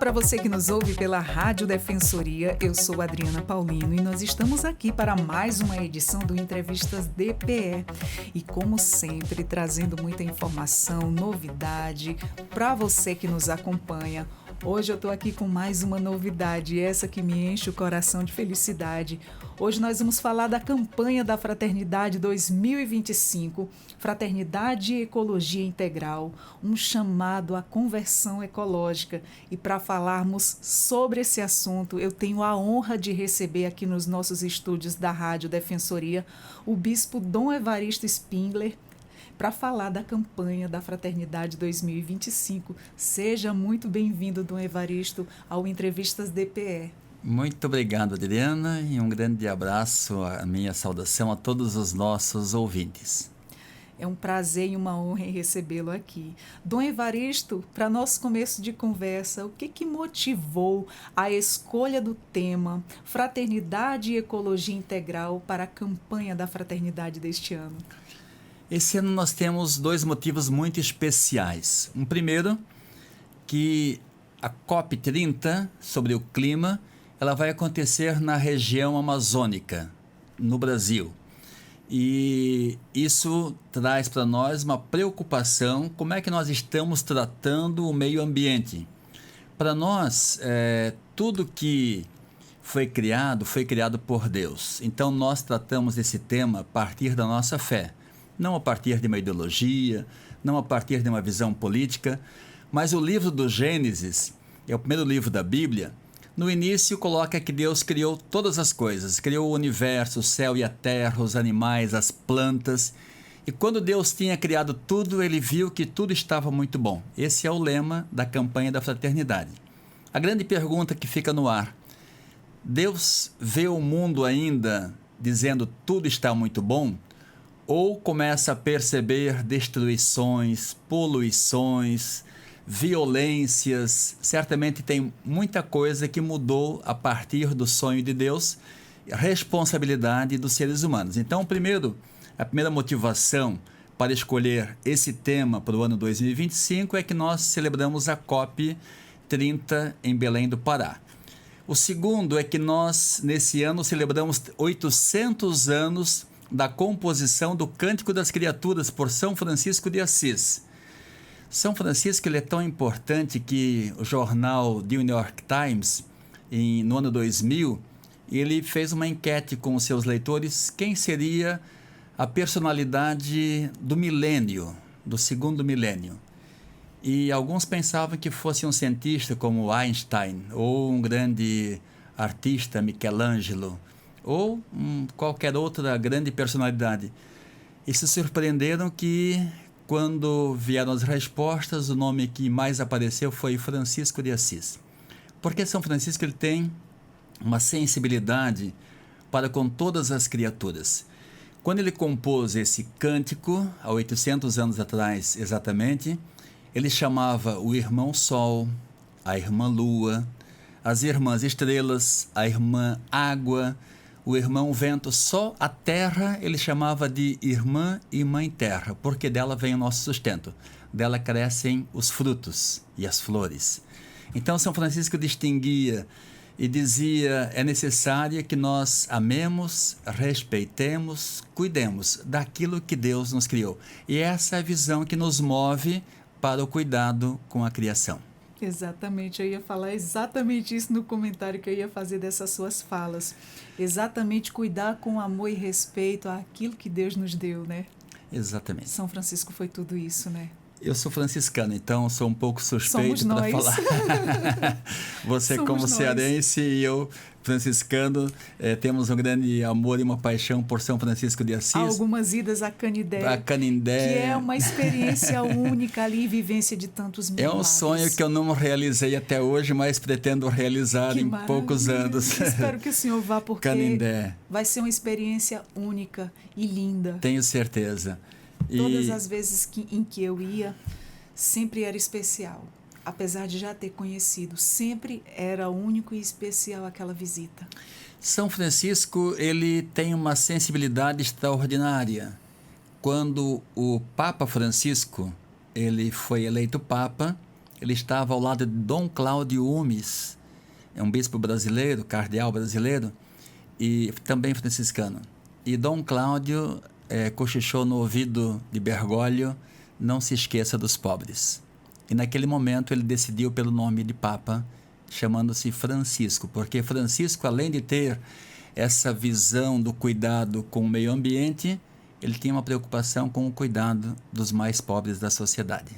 para você que nos ouve pela Rádio Defensoria, eu sou Adriana Paulino e nós estamos aqui para mais uma edição do Entrevistas DPE. E como sempre, trazendo muita informação, novidade para você que nos acompanha. Hoje eu estou aqui com mais uma novidade, essa que me enche o coração de felicidade. Hoje nós vamos falar da campanha da Fraternidade 2025, Fraternidade e Ecologia Integral, um chamado à conversão ecológica. E para falarmos sobre esse assunto, eu tenho a honra de receber aqui nos nossos estúdios da Rádio Defensoria o Bispo Dom Evaristo Spindler, para falar da campanha da Fraternidade 2025. Seja muito bem-vindo, Dom Evaristo, ao Entrevistas DPE. Muito obrigado, Adriana, e um grande abraço, a minha saudação a todos os nossos ouvintes. É um prazer e uma honra em recebê-lo aqui. Dom Evaristo, para nosso começo de conversa, o que motivou a escolha do tema Fraternidade e Ecologia Integral para a campanha da Fraternidade deste ano? Esse ano nós temos dois motivos muito especiais. Um primeiro, que a COP30 sobre o clima, ela vai acontecer na região amazônica, no Brasil. E isso traz para nós uma preocupação, como é que nós estamos tratando o meio ambiente. Para nós, tudo que foi criado por Deus. Então nós tratamos esse tema a partir da nossa fé. Não a partir de uma ideologia, não a partir de uma visão política, mas o livro do Gênesis, é o primeiro livro da Bíblia, no início coloca que Deus criou todas as coisas, criou o universo, o céu e a terra, os animais, as plantas, e quando Deus tinha criado tudo, ele viu que tudo estava muito bom. Esse é o lema da campanha da fraternidade. A grande pergunta que fica no ar: Deus vê o mundo ainda dizendo tudo está muito bom? Ou começa a perceber destruições, poluições, violências? Certamente tem muita coisa que mudou a partir do sonho de Deus, a responsabilidade dos seres humanos. Então, a primeira motivação para escolher esse tema para o ano 2025 é que nós celebramos a COP30 em Belém do Pará. O segundo é que nós, nesse ano, celebramos 800 anos da composição do Cântico das Criaturas por São Francisco de Assis. São Francisco, ele é tão importante que o jornal The New York Times, no ano 2000, ele fez uma enquete com os seus leitores: quem seria a personalidade do milênio, do segundo milênio. E alguns pensavam que fosse um cientista como Einstein, ou um grande artista, Michelangelo, ou qualquer outra grande personalidade. E se surpreenderam que, quando vieram as respostas, o nome que mais apareceu foi Francisco de Assis. Porque São Francisco ele tem uma sensibilidade para com todas as criaturas. Quando ele compôs esse cântico, há 800 anos atrás exatamente, ele chamava o irmão Sol, a irmã Lua, as irmãs Estrelas, a irmã Água, o irmão Vento. Só a terra ele chamava de irmã e mãe terra, porque dela vem o nosso sustento. Dela crescem os frutos e as flores. Então São Francisco distinguia e dizia: é necessário que nós amemos, respeitemos, cuidemos daquilo que Deus nos criou. E essa é a visão que nos move para o cuidado com a criação. Exatamente, eu ia falar exatamente isso no comentário que eu ia fazer dessas suas falas. Exatamente, cuidar com amor e respeito àquilo que Deus nos deu, né? Exatamente. São Francisco foi tudo isso, né? Eu sou franciscano, então sou um pouco suspeito para falar. Você Somos como nós. cearense e eu franciscano, temos um grande amor e uma paixão por São Francisco de Assis. Algumas idas a Canindé. Que é uma experiência única ali, vivência de tantos milagres. É um sonho que eu não realizei até hoje, mas pretendo realizar em poucos anos. Espero que o senhor vá, porque Canindé vai ser uma experiência única e linda. Tenho certeza. Todas as vezes em que eu ia, sempre era especial. Apesar de já ter conhecido, sempre era único e especial aquela visita. São Francisco, ele tem uma sensibilidade extraordinária. Quando o Papa Francisco, ele foi eleito Papa, ele estava ao lado de Dom Cláudio Umes, é um bispo brasileiro, cardeal brasileiro, e também franciscano. E Dom Cláudio cochichou no ouvido de Bergoglio: não se esqueça dos pobres. E naquele momento ele decidiu pelo nome de Papa, chamando-se Francisco, porque Francisco, além de ter essa visão do cuidado com o meio ambiente, ele tinha uma preocupação com o cuidado dos mais pobres da sociedade.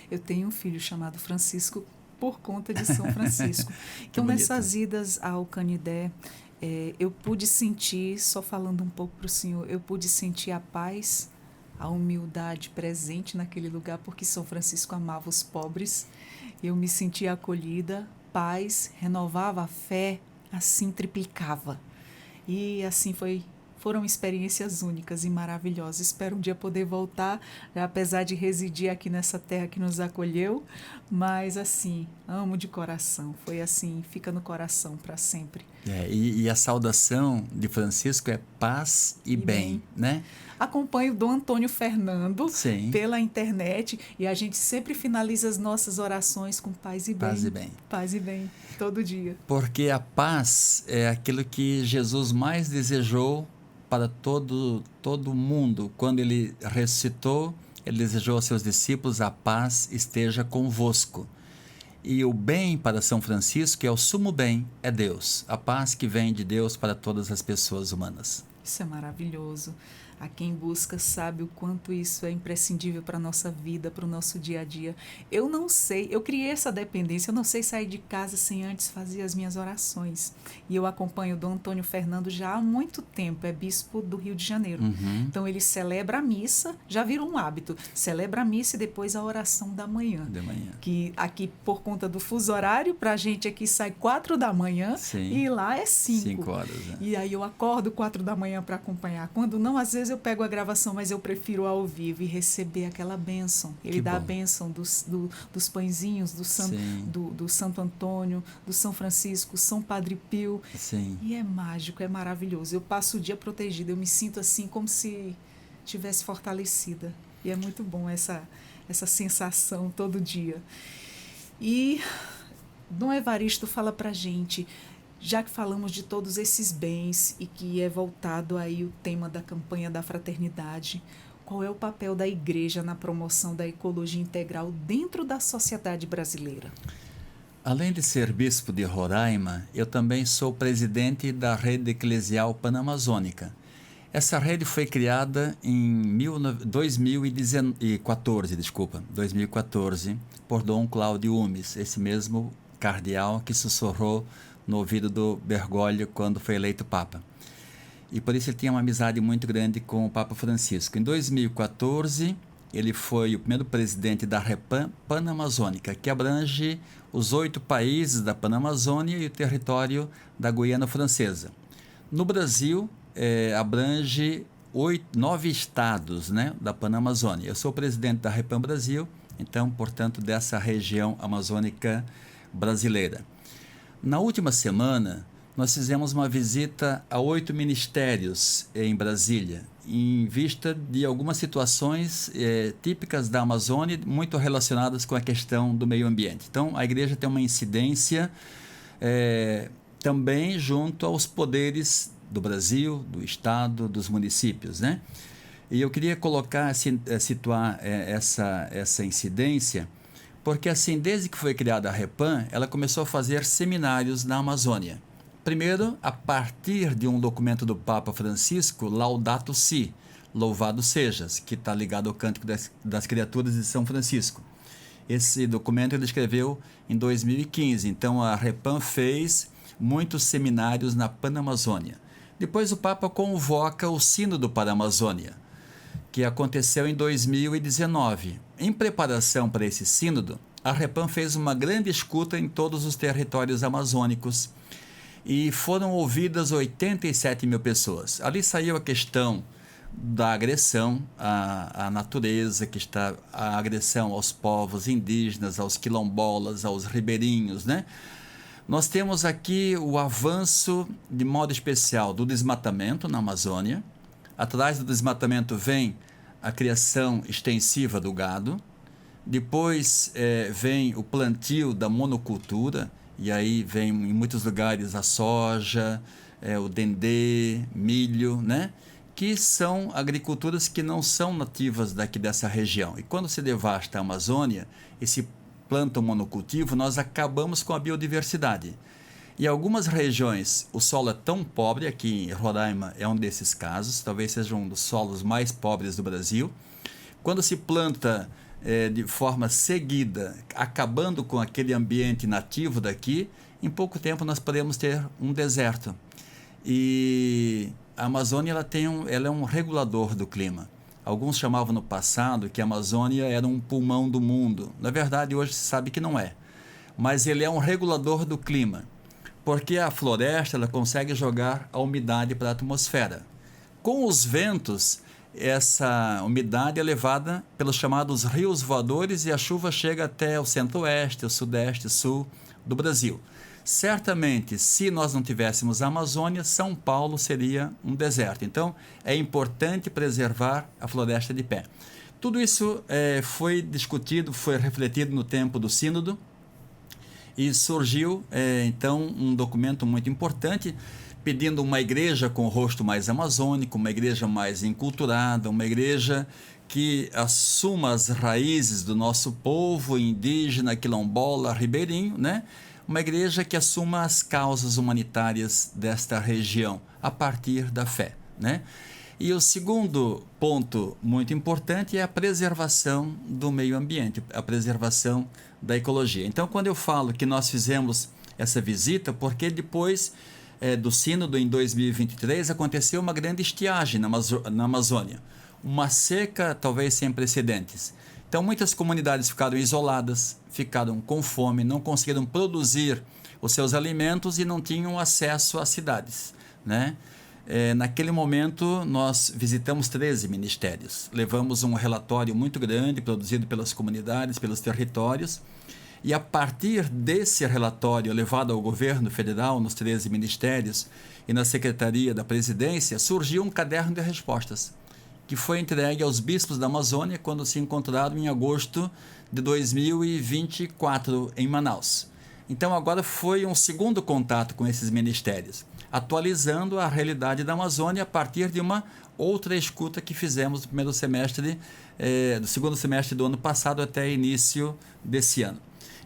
Eu tenho um filho chamado Francisco por conta de São Francisco. Então, nessas idas ao Canidé, eu pude sentir, só falando um pouco para o senhor, eu pude sentir a paz, a humildade presente naquele lugar, porque São Francisco amava os pobres. Eu me sentia acolhida, paz, renovava a fé, assim triplicava. E assim foram experiências únicas e maravilhosas. Espero um dia poder voltar, apesar de residir aqui nessa terra que nos acolheu, mas assim, amo de coração. Foi assim, fica no coração para sempre. E a saudação de Francisco é paz e bem, né? Acompanho o Dom Antônio Fernando Sim. pela internet e a gente sempre finaliza as nossas orações com paz e bem. Paz e bem. Paz e bem, todo dia. Porque a paz é aquilo que Jesus mais desejou para todo mundo. Quando ele ressuscitou, ele desejou aos seus discípulos: a paz esteja convosco. E o bem para São Francisco, que é o sumo bem, é Deus. A paz que vem de Deus para todas as pessoas humanas. Isso é maravilhoso. A quem busca sabe o quanto isso é imprescindível para a nossa vida, para o nosso dia a dia. Eu não sei, eu criei essa dependência, eu não sei sair de casa sem antes fazer as minhas orações. E eu acompanho o Dom Antônio Fernando já há muito tempo, é bispo do Rio de Janeiro. Então ele celebra a missa, já virou um hábito, celebra a missa e depois a oração da manhã. De manhã. Que aqui, por conta do fuso horário, para a gente aqui sai 4 da manhã. Sim. E lá é 5. 5 horas. Né? E aí eu acordo 4 da manhã para acompanhar. Quando não, às vezes eu pego a gravação, mas eu prefiro ao vivo e receber aquela bênção. Ele dá a bênção dos pãezinhos, do Santo Antônio, do São Francisco, São Padre Pio. Sim. E é mágico, é maravilhoso. Eu passo o dia protegida, eu me sinto assim como se estivesse fortalecida. E é muito bom essa sensação todo dia. E Dom Evaristo fala pra gente, já que falamos de todos esses bens e que é voltado aí o tema da campanha da fraternidade, qual é o papel da igreja na promoção da ecologia integral dentro da sociedade brasileira? Além de ser bispo de Roraima, eu também sou presidente da Rede Eclesial Panamazônica. Essa rede foi criada em 2014, por Dom Cláudio Umes, esse mesmo cardeal que sussurrou no ouvido do Bergoglio quando foi eleito Papa. E por isso ele tinha uma amizade muito grande com o Papa Francisco. Em 2014, ele foi o primeiro presidente da Repam Panamazônica, que abrange os 8 países da Panamazônia e o território da Guiana Francesa. No Brasil, abrange 9 estados, né, da Panamazônia. Eu sou presidente da Repam Brasil, então, portanto, dessa região amazônica brasileira. Na última semana, nós fizemos uma visita a 8 ministérios em Brasília, em vista de algumas situações típicas da Amazônia, muito relacionadas com a questão do meio ambiente. Então, a igreja tem uma incidência também junto aos poderes do Brasil, do Estado, dos municípios, né? E eu queria situar essa incidência, porque assim, desde que foi criada a Repam, ela começou a fazer seminários na Amazônia. Primeiro, a partir de um documento do Papa Francisco, Laudato Si, Louvado Sejas, que está ligado ao Cântico das Criaturas de São Francisco. Esse documento ele escreveu em 2015, então a Repam fez muitos seminários na Panamazônia. Depois o Papa convoca o Sínodo para a Amazônia, que aconteceu em 2019. Em preparação para esse sínodo, a Repam fez uma grande escuta em todos os territórios amazônicos e foram ouvidas 87 mil pessoas. Ali saiu a questão da agressão à natureza, a agressão aos povos indígenas, aos quilombolas, aos ribeirinhos, né? Nós temos aqui o avanço, de modo especial, do desmatamento na Amazônia. Atrás do desmatamento vem a criação extensiva do gado. Depois vem o plantio da monocultura, e aí vem em muitos lugares a soja, o dendê, milho, né? Que são agriculturas que não são nativas daqui dessa região. E quando se devasta a Amazônia, esse planta monocultivo, nós acabamos com a biodiversidade. Em algumas regiões, o solo é tão pobre, aqui em Roraima é um desses casos, talvez seja um dos solos mais pobres do Brasil. Quando se planta de forma seguida, acabando com aquele ambiente nativo daqui, em pouco tempo nós podemos ter um deserto. E a Amazônia ela é um regulador do clima. Alguns chamavam no passado que a Amazônia era um pulmão do mundo. Na verdade, hoje se sabe que não é. Mas ele é um regulador do clima, porque a floresta ela consegue jogar a umidade para a atmosfera. Com os ventos, essa umidade é levada pelos chamados rios voadores e a chuva chega até o centro-oeste, o sudeste, o sul do Brasil. Certamente, se nós não tivéssemos a Amazônia, São Paulo seria um deserto. Então, é importante preservar a floresta de pé. Tudo isso foi discutido, foi refletido no tempo do Sínodo e surgiu, então, um documento muito importante pedindo uma igreja com o rosto mais amazônico, uma igreja mais enculturada, uma igreja que assuma as raízes do nosso povo indígena, quilombola, ribeirinho, né? Uma igreja que assuma as causas humanitárias desta região a partir da fé, né? E o segundo ponto muito importante é a preservação do meio ambiente, a preservação da ecologia. Então, quando eu falo que nós fizemos essa visita, porque depois do Sínodo em 2023 aconteceu uma grande estiagem na Amazônia, uma seca talvez sem precedentes. Então, muitas comunidades ficaram isoladas, ficaram com fome, não conseguiram produzir os seus alimentos e não tinham acesso às cidades, né? Naquele momento, nós visitamos 13 ministérios. Levamos um relatório muito grande, produzido pelas comunidades, pelos territórios, e a partir desse relatório levado ao governo federal, nos 13 ministérios e na Secretaria da Presidência, surgiu um caderno de respostas, que foi entregue aos bispos da Amazônia quando se encontraram em agosto de 2024 em Manaus. Então agora foi um segundo contato com esses ministérios, atualizando a realidade da Amazônia a partir de uma outra escuta que fizemos no primeiro semestre, do segundo semestre do ano passado até início desse ano.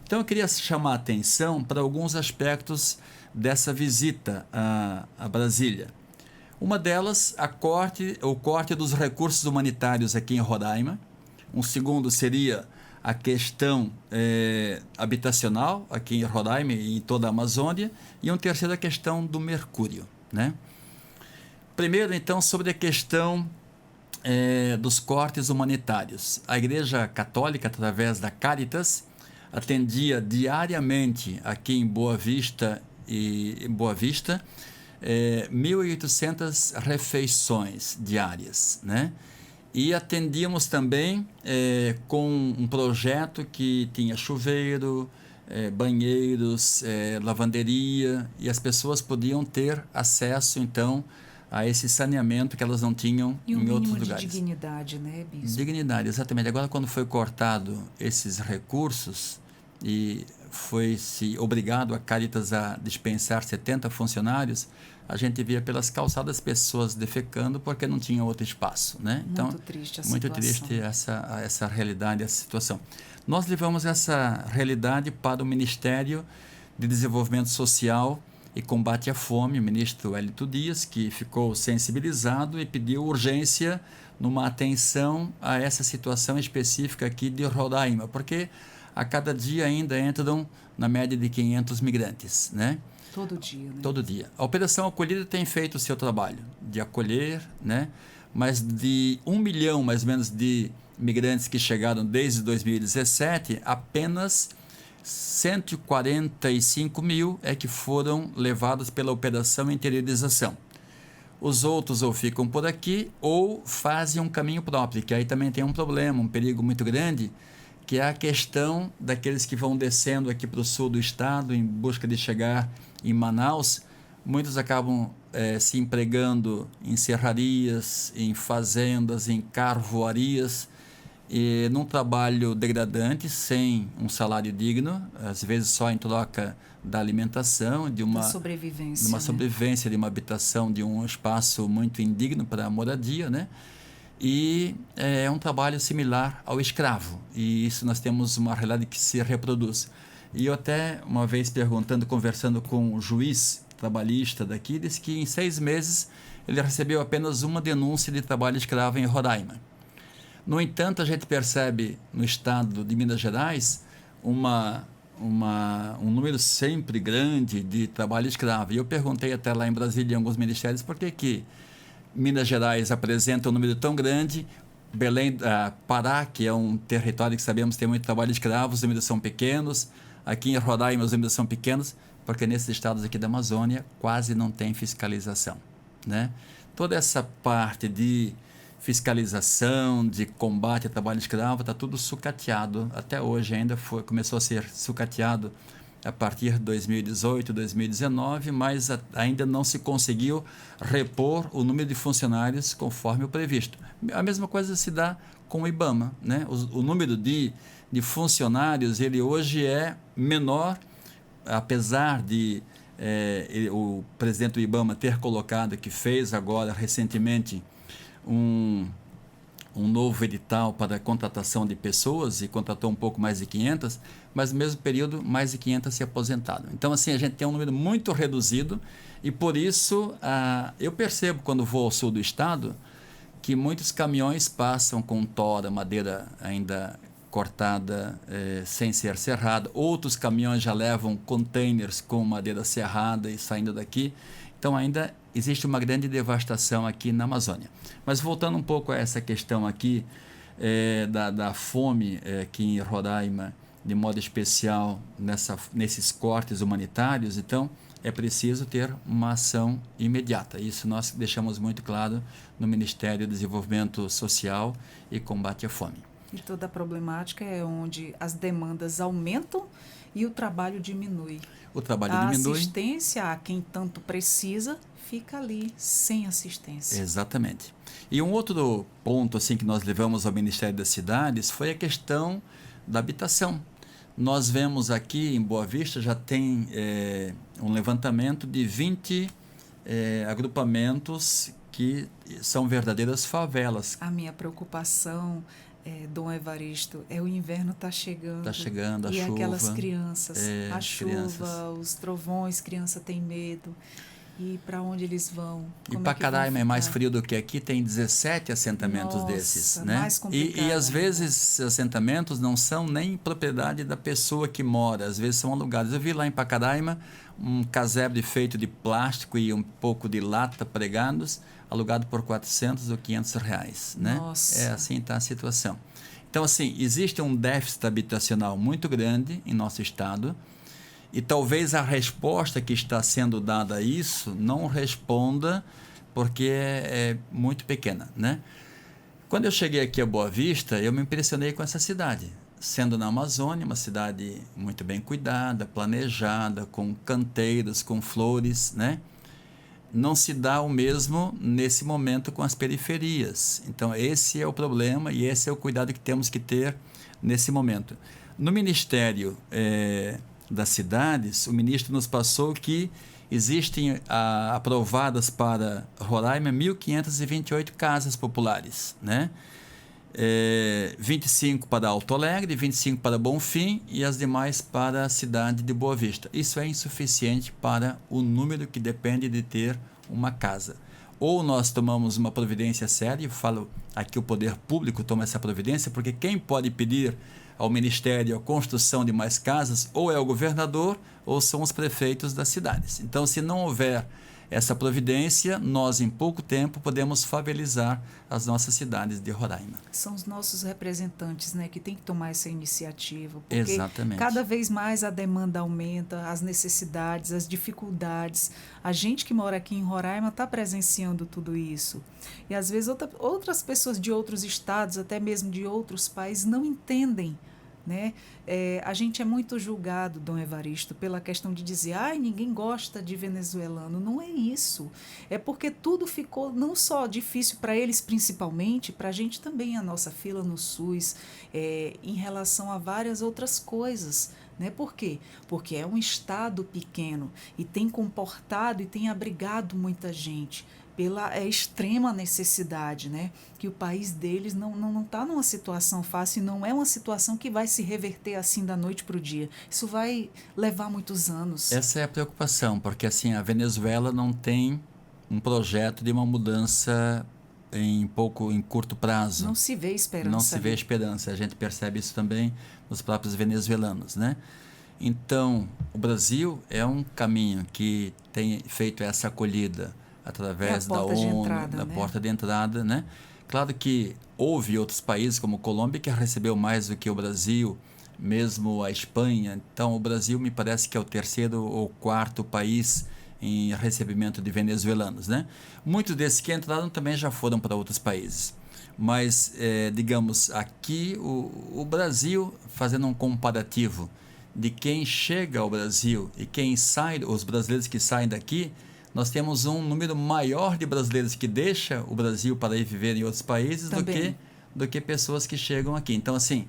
Então eu queria chamar a atenção para alguns aspectos dessa visita a Brasília. Uma delas, o corte dos recursos humanitários aqui em Roraima. Um segundo seria a questão habitacional aqui em Roraima e em toda a Amazônia. E um terceiro, a questão do mercúrio, né? Primeiro, então, sobre a questão dos cortes humanitários. A Igreja Católica, através da Caritas, atendia diariamente aqui em Boa Vista 1.800 refeições diárias, né? E atendíamos também com um projeto que tinha chuveiro, banheiros, lavanderia, e as pessoas podiam ter acesso, então, a esse saneamento que elas não tinham em outros lugares. E um mínimo de dignidade, né, Bispo? Dignidade, exatamente. Agora, quando foi cortado esses recursos e foi-se obrigado a Caritas a dispensar 70 funcionários, a gente via pelas calçadas pessoas defecando porque não tinha outro espaço, né? Então, muito triste a situação. Muito triste essa realidade, essa situação. Nós levamos essa realidade para o Ministério de Desenvolvimento Social e Combate à Fome, o ministro Hélito Dias, que ficou sensibilizado e pediu urgência numa atenção a essa situação específica aqui de Roraima, porque a cada dia ainda entram na média de 500 migrantes, né? Todo dia, né? Todo dia. A Operação Acolhida tem feito o seu trabalho de acolher, né? Mas de 1 milhão, mais ou menos, de migrantes que chegaram desde 2017, apenas 145 mil é que foram levados pela Operação Interiorização. Os outros ou ficam por aqui ou fazem um caminho próprio, que aí também tem um problema, um perigo muito grande, que é a questão daqueles que vão descendo aqui para o sul do estado em busca de chegar em Manaus. Muitos acabam se empregando em serrarias, em fazendas, em carvoarias, e num trabalho degradante, sem um salário digno, às vezes só em troca da alimentação, de uma sobrevivência, sobrevivência, de uma habitação, de um espaço muito indigno para a moradia, né? E é um trabalho similar ao escravo, e isso nós temos uma realidade que se reproduz. E eu até, uma vez conversando com um juiz trabalhista daqui, disse que em 6 meses ele recebeu apenas uma denúncia de trabalho escravo em Roraima. No entanto, a gente percebe no estado de Minas Gerais um número sempre grande de trabalho escravo. E eu perguntei até lá em Brasília, em alguns ministérios, por que Minas Gerais apresenta um número tão grande, Pará, que é um território que sabemos tem muito trabalho escravo, os números são pequenos, aqui em Roraima os números são pequenos, porque nesses estados aqui da Amazônia quase não tem fiscalização, né? Toda essa parte de fiscalização, de combate ao trabalho escravo, está tudo sucateado. Até hoje ainda começou a ser sucateado a partir de 2018, 2019, mas ainda não se conseguiu repor o número de funcionários conforme o previsto. A mesma coisa se dá com o IBAMA, né? O número de funcionários, ele hoje é menor, apesar de o presidente do IBAMA ter colocado, que fez agora recentemente um novo edital para a contratação de pessoas, e contratou um pouco mais de 500, mas no mesmo período mais de 500 se aposentaram. Então, assim, a gente tem um número muito reduzido, e por isso eu percebo, quando vou ao sul do estado, que muitos caminhões passam com tora, madeira ainda cortada, sem ser serrada. Outros caminhões já levam containers com madeira serrada e saindo daqui. Então, ainda existe uma grande devastação aqui na Amazônia. Mas voltando um pouco a essa questão aqui da fome aqui em Roraima, de modo especial nesses cortes humanitários, então é preciso ter uma ação imediata. Isso nós deixamos muito claro no Ministério do Desenvolvimento Social e Combate à Fome. E toda a problemática é onde as demandas aumentam e o trabalho diminui. O trabalho diminui. A assistência a quem tanto precisa fica ali sem assistência. Exatamente. E um outro ponto assim que nós levamos ao Ministério das Cidades foi a questão da habitação. Nós vemos aqui em Boa Vista, já tem um levantamento de 20 agrupamentos que são verdadeiras favelas. A minha preocupação, Dom Evaristo, o inverno está chegando. Está chegando, a chuva. E aquelas crianças, a chuva, crianças. Os trovões, criança tem medo. E para onde eles vão? E Pacaraima é mais frio do que aqui, tem 17 assentamentos desses, né? Mais complicado, e às vezes esses assentamentos não são nem propriedade da pessoa que mora, às vezes são alugados. Eu vi lá em Pacaraima um casebre feito de plástico e um pouco de lata pregados, alugado por R$400 ou R$500, né? Nossa. Assim está a situação. Então, assim, existe um déficit habitacional muito grande em nosso estado, e talvez a resposta que está sendo dada a isso não responda, porque é muito pequena, né? Quando eu cheguei aqui a Boa Vista, eu me impressionei com essa cidade. Sendo na Amazônia, uma cidade muito bem cuidada, planejada, com canteiros, com flores, né? Não se dá o mesmo nesse momento com as periferias. Então, esse é o problema e esse é o cuidado que temos que ter nesse momento. No Ministério das Cidades, o ministro nos passou que existem aprovadas para Roraima 1.528 casas populares, né? 25 para Alto Alegre, 25 para Bonfim e as demais para a cidade de Boa Vista. Isso é insuficiente para o número que depende de ter uma casa. Ou nós tomamos uma providência séria, eu falo aqui o poder público toma essa providência, porque quem pode pedir ao Ministério a construção de mais casas ou é o governador ou são os prefeitos das cidades. Então, se não houver essa providência, nós em pouco tempo podemos favelizar as nossas cidades de Roraima. São os nossos representantes, né, que tem que tomar essa iniciativa. Porque exatamente. Cada vez mais a demanda aumenta, as necessidades, as dificuldades. A gente que mora aqui em Roraima está presenciando tudo isso. E às vezes outras pessoas de outros estados, até mesmo de outros países, não entendem né? A gente é muito julgado, Dom Evaristo, pela questão de dizer, ninguém gosta de venezuelano. Não é isso. É porque tudo ficou não só difícil para eles, principalmente, para a gente também, a nossa fila no SUS, em relação a várias outras coisas. Né? Por quê? Porque é um estado pequeno e tem comportado e tem abrigado muita gente pela extrema necessidade, né? Que o país deles não está numa situação fácil e não é uma situação que vai se reverter assim da noite para o dia. Isso vai levar muitos anos. Essa é a preocupação, porque assim, a Venezuela não tem um projeto de uma mudança em curto prazo. Não se vê esperança. Não se vê esperança. A gente percebe isso também nos próprios venezuelanos, né? Então, o Brasil é um caminho que tem feito essa acolhida através da ONU, da porta de entrada, né? Claro que houve outros países, como a Colômbia, que recebeu mais do que o Brasil, mesmo a Espanha. Então, o Brasil me parece que é o terceiro ou quarto país em recebimento de venezuelanos, né? Muitos desses que entraram também já foram para outros países. Mas, digamos, aqui o Brasil, fazendo um comparativo de quem chega ao Brasil e quem sai, os brasileiros que saem daqui, nós temos um número maior de brasileiros que deixam o Brasil para ir viver em outros países do que pessoas que chegam aqui. Então, assim,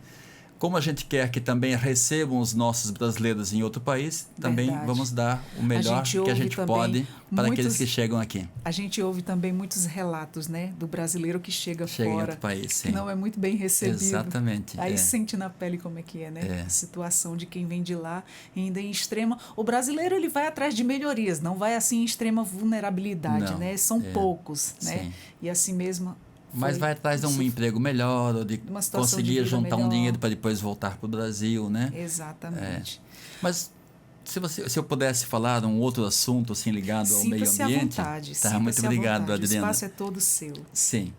como a gente quer que também recebam os nossos brasileiros em outro país, também vamos dar o melhor que a gente pode para aqueles que chegam aqui. A gente ouve também muitos relatos, né, do brasileiro que chega fora, em outro país, sim. Que não é muito bem recebido. Exatamente. Aí sente na pele como é que é, né? A situação de quem vem de lá, ainda em extrema... O brasileiro, ele vai atrás de melhorias, não vai assim em extrema vulnerabilidade, não, né? São poucos, né? Sim. E assim mesmo... Mas vai atrás de um emprego melhor, ou de conseguir juntar um dinheiro para depois voltar para o Brasil, né? Exatamente. Mas se eu pudesse falar de um outro assunto assim ligado ao meio ambiente... Tá, muito obrigado, Adriana. O espaço é todo seu. Sim.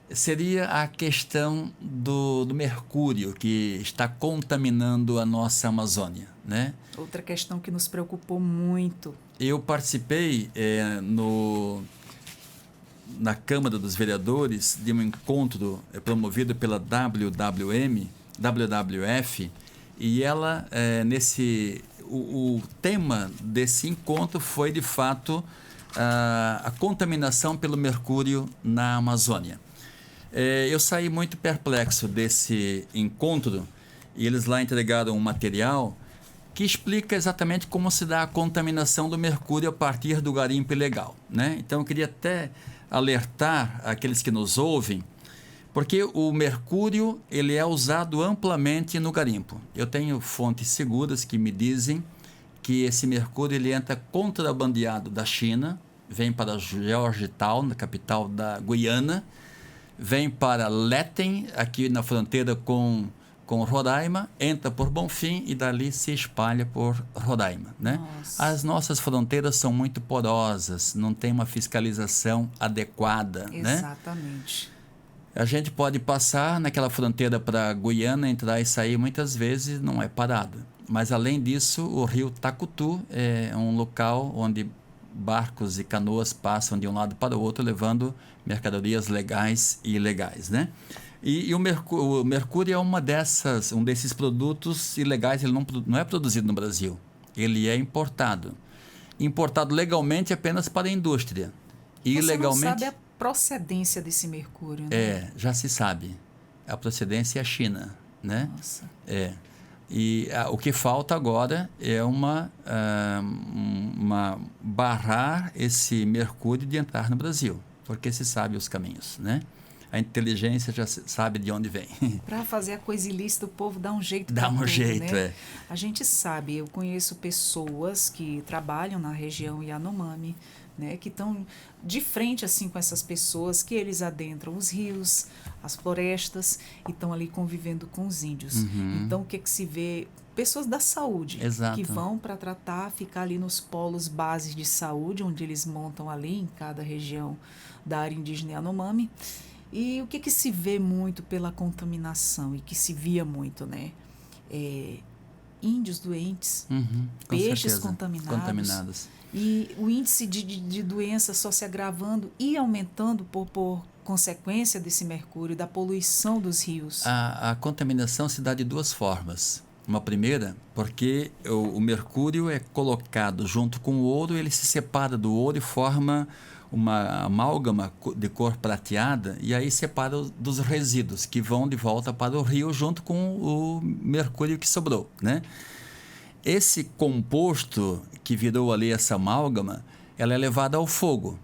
Seria a questão do mercúrio que está contaminando a nossa Amazônia, né? Outra questão que nos preocupou muito. Eu participei na Câmara dos Vereadores de um encontro promovido pela WWF, e ela, o tema desse encontro foi, de fato, a contaminação pelo mercúrio na Amazônia. Eu saí muito perplexo desse encontro, e eles lá entregaram um material que explica exatamente como se dá a contaminação do mercúrio a partir do garimpo ilegal, né? Então, eu queria até alertar aqueles que nos ouvem, porque o mercúrio ele é usado amplamente no garimpo. Eu tenho fontes seguras que me dizem que esse mercúrio ele entra contrabandeado da China, vem para Georgetown, na capital da Guiana, vem para Lethem, aqui na fronteira com Roraima, entra por Bonfim e dali se espalha por Roraima, né? As nossas fronteiras são muito porosas, não tem uma fiscalização adequada, né? Exatamente. A gente pode passar naquela fronteira para Guiana, entrar e sair, muitas vezes não é parado. Mas, além disso, o rio Tacutu é um local onde barcos e canoas passam de um lado para o outro, levando mercadorias legais e ilegais, né? E o mercúrio é um desses produtos ilegais. Ele não é produzido no Brasil, ele é importado legalmente apenas para a indústria. Ilegalmente, você não sabe a procedência desse mercúrio, né? Já se sabe, a procedência é a China, né? Nossa. E o que falta agora é barrar esse mercúrio de entrar no Brasil, porque se sabe os caminhos, né? A inteligência já sabe de onde vem. Para fazer a coisa ilícita, o povo dá um jeito. Né? A gente sabe, eu conheço pessoas que trabalham na região Yanomami, né, que estão de frente assim com essas pessoas, que eles adentram os rios, as florestas, e estão ali convivendo com os índios. Então, o que se vê? Pessoas da saúde. Exato. Que vão para tratar, ficar ali nos polos bases de saúde, onde eles montam ali em cada região da área indígena Yanomami. E o que se vê muito pela contaminação, e que se via muito, né? Índios doentes, peixes contaminados. E o índice de doença só se agravando e aumentando por consequência desse mercúrio, da poluição dos rios? A contaminação se dá de duas formas. Uma primeira, porque o mercúrio é colocado junto com o ouro, ele se separa do ouro e forma uma amálgama de cor prateada, e aí separa dos resíduos que vão de volta para o rio junto com o mercúrio que sobrou, né? Esse composto que virou ali essa amálgama, ela é levada ao fogo.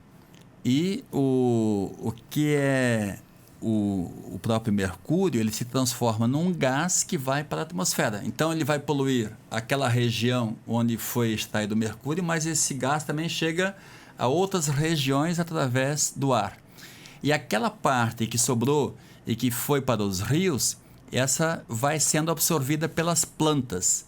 E o que é o próprio mercúrio, ele se transforma num gás que vai para a atmosfera. Então, ele vai poluir aquela região onde foi extraído o mercúrio, mas esse gás também chega a outras regiões através do ar. E aquela parte que sobrou e que foi para os rios, essa vai sendo absorvida pelas plantas.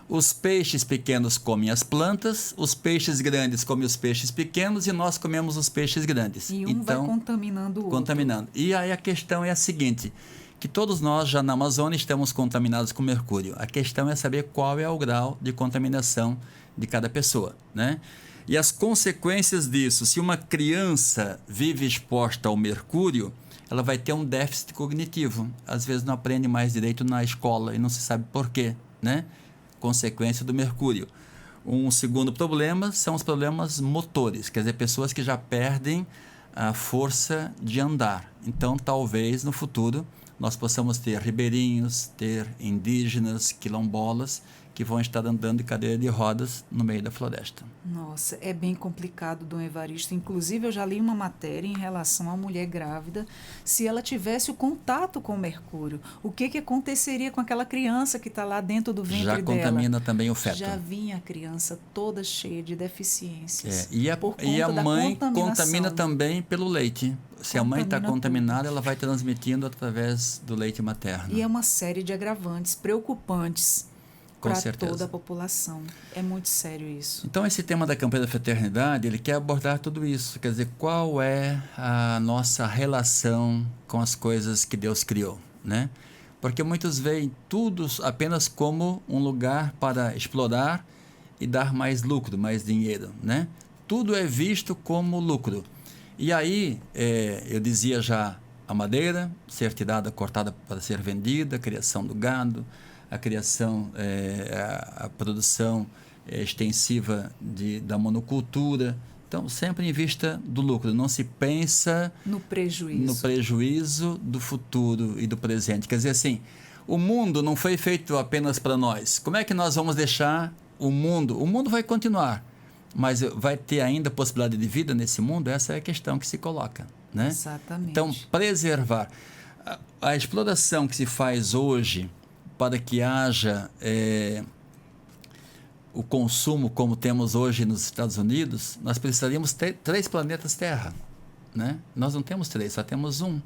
Os peixes pequenos comem as plantas, os peixes grandes comem os peixes pequenos e nós comemos os peixes grandes. E um vai contaminando o outro. Contaminando. E aí a questão é a seguinte, que todos nós já na Amazônia estamos contaminados com mercúrio. A questão é saber qual é o grau de contaminação de cada pessoa, né? E as consequências disso, se uma criança vive exposta ao mercúrio, ela vai ter um déficit cognitivo. Às vezes não aprende mais direito na escola e não se sabe por quê, né? Consequência do mercúrio. Um segundo problema são os problemas motores, quer dizer, pessoas que já perdem a força de andar. Então, talvez no futuro nós possamos ter ribeirinhos, ter indígenas, quilombolas, que vão estar andando de cadeira de rodas no meio da floresta. Nossa, é bem complicado, Dom Evaristo. Inclusive, eu já li uma matéria em relação à mulher grávida, se ela tivesse o contato com o mercúrio. O que aconteceria com aquela criança que está lá dentro do ventre dela? Já contamina também o feto. Já vinha a criança toda cheia de deficiências. E a mãe contamina também pelo leite. Se a mãe está contaminada, ela vai transmitindo através do leite materno. E é uma série de agravantes preocupantes para toda a população. É muito sério isso. Então, esse tema da campanha da fraternidade, ele quer abordar tudo isso. Quer dizer, qual é a nossa relação com as coisas que Deus criou, né? Porque muitos veem tudo apenas como um lugar para explorar e dar mais lucro, mais dinheiro, né? Tudo é visto como lucro. E aí, eu dizia já, a madeira ser tirada, cortada para ser vendida, a criação do gado, a criação, a produção extensiva da monocultura. Então, sempre em vista do lucro, não se pensa no prejuízo do futuro e do presente. Quer dizer assim, o mundo não foi feito apenas para nós. Como é que nós vamos deixar o mundo? O mundo vai continuar, mas vai ter ainda possibilidade de vida nesse mundo? Essa é a questão que se coloca, né? Exatamente. Então, preservar. A exploração que se faz hoje para que haja o consumo como temos hoje nos Estados Unidos, nós precisaríamos ter 3 planetas Terra, né? Nós não temos 3, só temos um.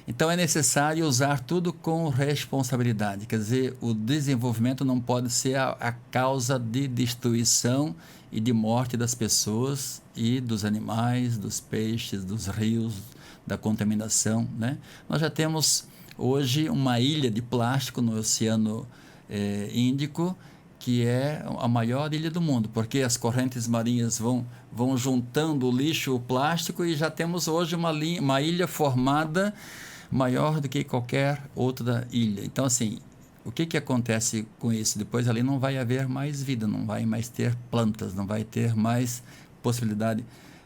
Então é necessário usar tudo com responsabilidade, quer dizer, o desenvolvimento não pode ser a causa de destruição e de morte das pessoas e dos animais, dos peixes, dos rios, da contaminação, né? Nós já temos hoje uma ilha de plástico no Oceano Índico, que é a maior ilha do mundo, porque as correntes marinhas vão juntando o lixo, o plástico, e já temos hoje uma ilha formada maior do que qualquer outra ilha. Então, assim, o que acontece com isso? Depois ali não vai haver mais vida, não vai mais ter plantas, não vai ter mais possibilidade.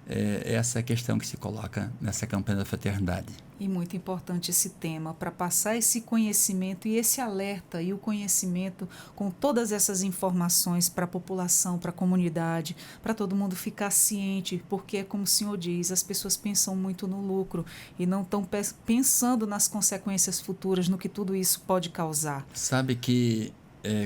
Essa é a questão que se coloca nessa campanha da fraternidade. E muito importante esse tema, para passar esse conhecimento e esse alerta e o conhecimento com todas essas informações para a população, para a comunidade, para todo mundo ficar ciente, porque é como o senhor diz, as pessoas pensam muito no lucro e não estão pensando nas consequências futuras, no que tudo isso pode causar. Sabe que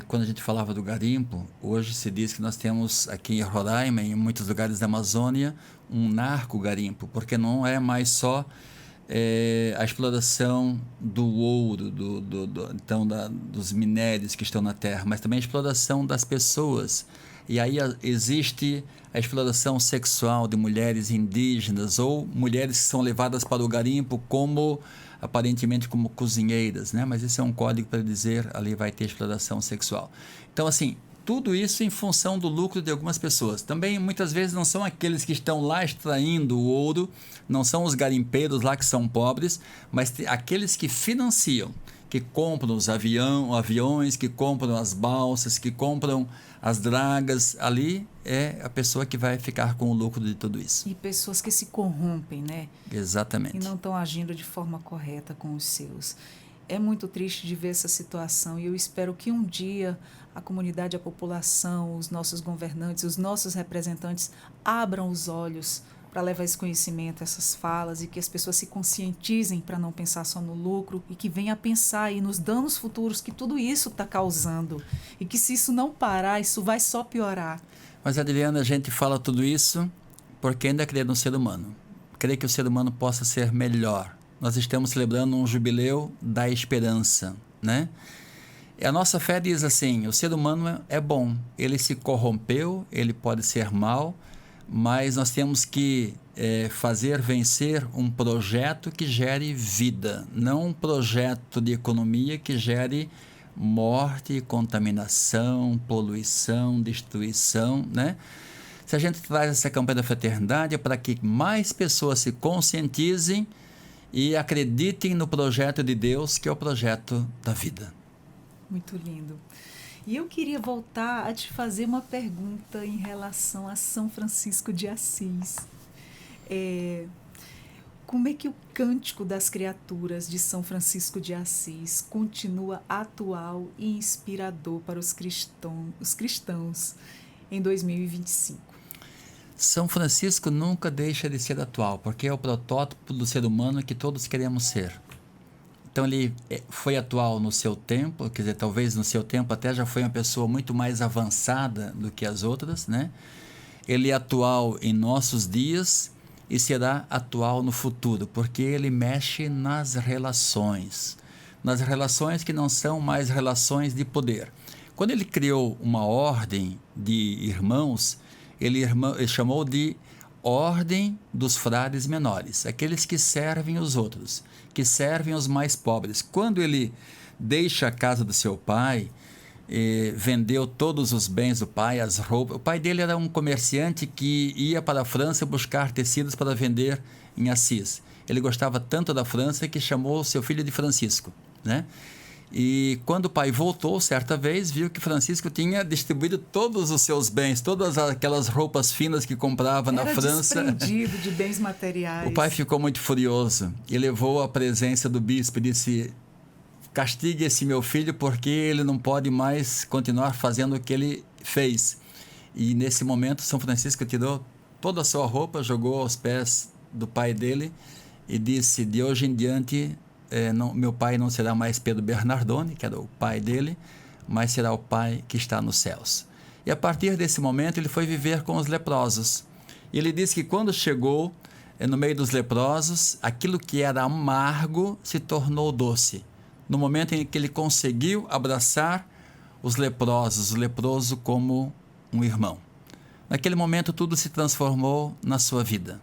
quando a gente falava do garimpo, hoje se diz que nós temos aqui em Roraima, em muitos lugares da Amazônia, um narco-garimpo, porque não é mais só a exploração do ouro, dos minérios que estão na terra, mas também a exploração das pessoas. E aí existe a exploração sexual de mulheres indígenas ou mulheres que são levadas para o garimpo aparentemente como cozinheiras, né? Mas esse é um código para dizer ali vai ter exploração sexual. Então, assim, tudo isso em função do lucro de algumas pessoas. Também, muitas vezes, não são aqueles que estão lá extraindo o ouro, não são os garimpeiros lá que são pobres, mas aqueles que financiam, que compram os aviões, que compram as balsas, que compram as dragas. Ali é a pessoa que vai ficar com o lucro de tudo isso. E pessoas que se corrompem, né? Exatamente. E não estão agindo de forma correta com os seus. É muito triste de ver essa situação e eu espero que um dia a comunidade, a população, os nossos governantes, os nossos representantes abram os olhos para levar esse conhecimento, essas falas, e que as pessoas se conscientizem para não pensar só no lucro e que venham a pensar aí nos danos futuros que tudo isso está causando e que se isso não parar, isso vai só piorar. Mas, Adriana, a gente fala tudo isso porque ainda crê no ser humano. Crê que o ser humano possa ser melhor. Nós estamos celebrando um jubileu da esperança, né? E a nossa fé diz assim, o ser humano é bom, ele se corrompeu, ele pode ser mau, mas nós temos que fazer vencer um projeto que gere vida, não um projeto de economia que gere morte, contaminação, poluição, destruição, né? Se a gente traz essa campanha da fraternidade é para que mais pessoas se conscientizem e acreditem no projeto de Deus, que é o projeto da vida. Muito lindo. E eu queria voltar a te fazer uma pergunta em relação a São Francisco de Assis. Como é que o Cântico das Criaturas de São Francisco de Assis continua atual e inspirador para os cristãos em 2025? São Francisco nunca deixa de ser atual, porque é o protótipo do ser humano que todos queremos ser. Então ele foi atual no seu tempo, quer dizer, talvez no seu tempo até já foi uma pessoa muito mais avançada do que as outras, né? Ele é atual em nossos dias e será atual no futuro, porque ele mexe nas relações que não são mais relações de poder. Quando ele criou uma ordem de irmãos, ele chamou de Ordem dos Frades Menores, aqueles que servem os outros, que servem os mais pobres. Quando ele deixa a casa do seu pai, vendeu todos os bens do pai, as roupas. O pai dele era um comerciante que ia para a França buscar tecidos para vender em Assis. Ele gostava tanto da França que chamou seu filho de Francisco, né? E quando o pai voltou, certa vez, viu que Francisco tinha distribuído todos os seus bens, todas aquelas roupas finas que comprava na França. Era desprendido de bens materiais. O pai ficou muito furioso e levou à presença do bispo e disse: castigue esse meu filho porque ele não pode mais continuar fazendo o que ele fez. E nesse momento, São Francisco tirou toda a sua roupa, jogou aos pés do pai dele e disse: de hoje em diante, meu pai não será mais Pedro Bernardone, que era o pai dele, mas será o pai que está nos céus. E a partir desse momento ele foi viver com os leprosos. E ele disse que quando chegou no meio dos leprosos, aquilo que era amargo se tornou doce. No momento em que ele conseguiu abraçar os leprosos, o leproso como um irmão. Naquele momento tudo se transformou na sua vida.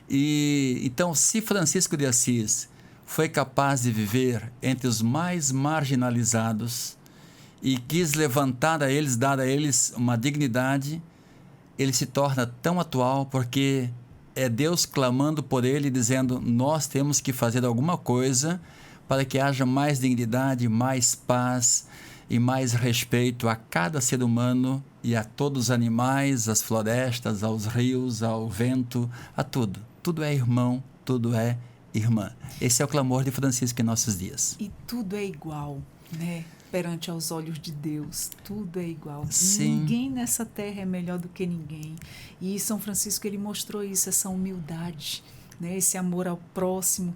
E então, se Francisco de Assis foi capaz de viver entre os mais marginalizados e quis levantar a eles, dar a eles uma dignidade, ele se torna tão atual porque é Deus clamando por ele, dizendo: nós temos que fazer alguma coisa para que haja mais dignidade, mais paz e mais respeito a cada ser humano e a todos os animais, às florestas, aos rios, ao vento, a tudo. Tudo é irmão, tudo é irmã. Esse é o clamor de Francisco em nossos dias. E tudo é igual, né? Perante aos olhos de Deus, tudo é igual. Sim. Ninguém nessa terra é melhor do que ninguém. E São Francisco, ele mostrou isso, essa humildade, né? Esse amor ao próximo.